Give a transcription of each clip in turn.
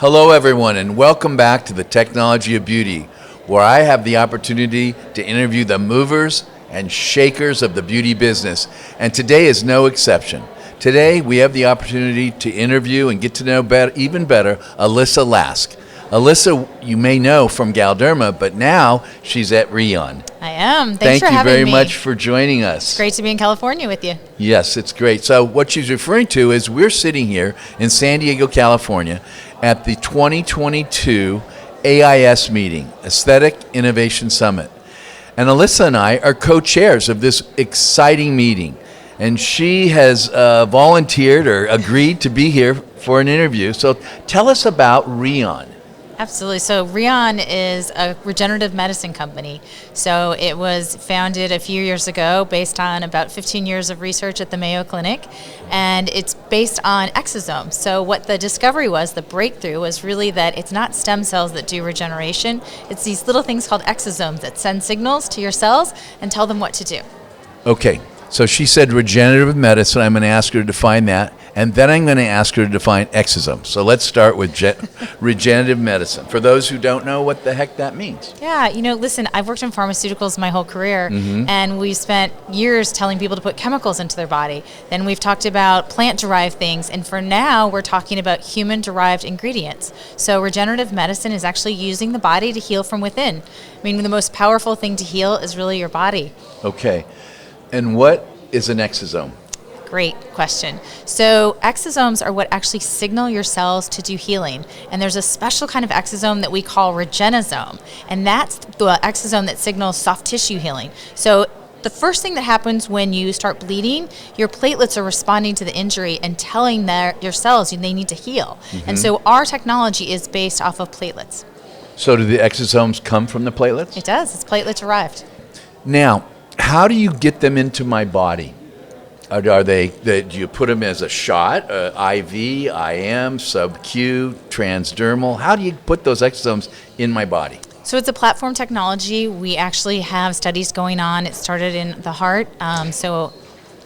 Hello, everyone, and welcome back to the Technology of Beauty, where I have the opportunity to interview the movers and shakers of the beauty business. And today is no exception. Today, we have the opportunity to interview and get to know even better Alisa Lask. Alisa, you may know from Galderma, but now she's at Rion. I am. Thanks for having me. Thank you very much for joining us. It's great to be in California with you. Yes, it's great. So what she's referring to is we're sitting here in San Diego, California, at the 2022 AIS meeting, Aesthetic Innovation Summit. And Alisa and I are co-chairs of this exciting meeting. And she has volunteered or agreed to be here for an interview. So tell us about Rion. Absolutely. So Rion is a regenerative medicine company. So it was founded a few years ago based on about 15 years of research at the Mayo Clinic. And it's based on exosomes. So what the discovery was, the breakthrough, was really that it's not stem cells that do regeneration. It's these little things called exosomes that send signals to your cells and tell them what to do. Okay. So she said regenerative medicine. I'm going to ask her to define that. And then I'm going to ask her to define exosomes. So let's start with regenerative medicine. For those who don't know what the heck that means. Yeah, listen, I've worked in pharmaceuticals my whole career, and we've spent years telling people to put chemicals into their body. Then we've talked about plant-derived things, and for now, we're talking about human-derived ingredients. So regenerative medicine is actually using the body to heal from within. I mean, the most powerful thing to heal is really your body. Okay. And what is an exosome? Great question. So exosomes are what actually signal your cells to do healing. And there's a special kind of exosome that we call regenosome. And that's the exosome that signals soft tissue healing. So the first thing that happens when you start bleeding, your platelets are responding to the injury and telling your cells they need to heal. And so our technology is based off of platelets. So do the exosomes come from the platelets? It does. It's platelet derived. Now, how do you get them into my body? Do you put them as a shot, IV, IM, sub-Q, transdermal? How do you put those exosomes in my body? So it's a platform technology. We actually have studies going on. It started in the heart. So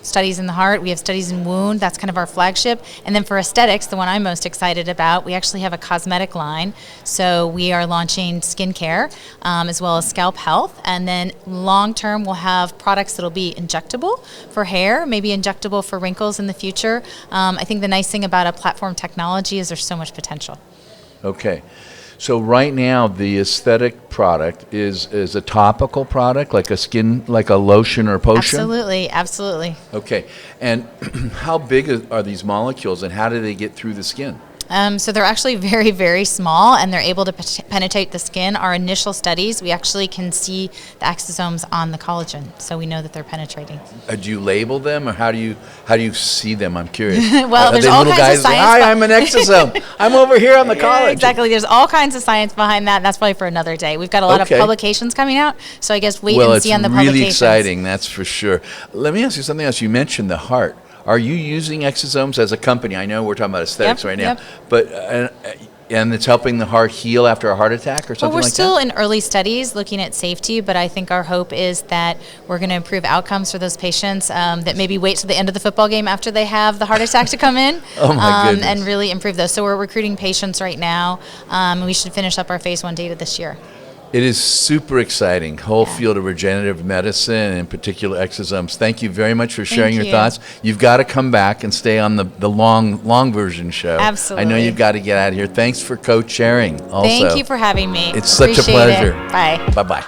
studies in the heart. We have studies in wound. That's kind of our flagship. And then for aesthetics, the one I'm most excited about, we actually have a cosmetic line. So we are launching skincare as well as scalp health. And then long term, we'll have products that'll be injectable for hair, maybe injectable for wrinkles in the future. I think the nice thing about a platform technology is there's so much potential. Okay. So right now, the aesthetic product is a topical product, like a lotion or potion? Absolutely. Okay. And how big are these molecules, and how do they get through the skin? So they're actually very, very small, and they're able to penetrate the skin. Our initial studies, we actually can see the exosomes on the collagen, so we know that they're penetrating. Do you label them, or how do you see them? I'm curious. Well, there's all kinds of science. Hi, I'm an exosome. I'm over here on the collagen. Yeah, exactly. There's all kinds of science behind that. That's probably for another day. We've got a lot of publications coming out, so I guess wait and see on the publications. Well, it's really exciting, that's for sure. Let me ask you something else. You mentioned the heart. Are you using exosomes as a company? I know we're talking about aesthetics right now, but and it's helping the heart heal after a heart attack or something like that? We're still in early studies looking at safety, but I think our hope is that we're going to improve outcomes for those patients that maybe wait till the end of the football game after they have the heart attack to come in. Oh my goodness. And really improve those. So we're recruiting patients right now, and we should finish up our phase 1 data this year. It is super exciting, whole field of regenerative medicine, and in particular exosomes. Thank you very much for sharing your thoughts. You've got to come back and stay on the long version show. Absolutely. I know you've got to get out of here. Thanks for co-chairing also. Thank you for having me. It's such a pleasure. Bye. Bye-bye.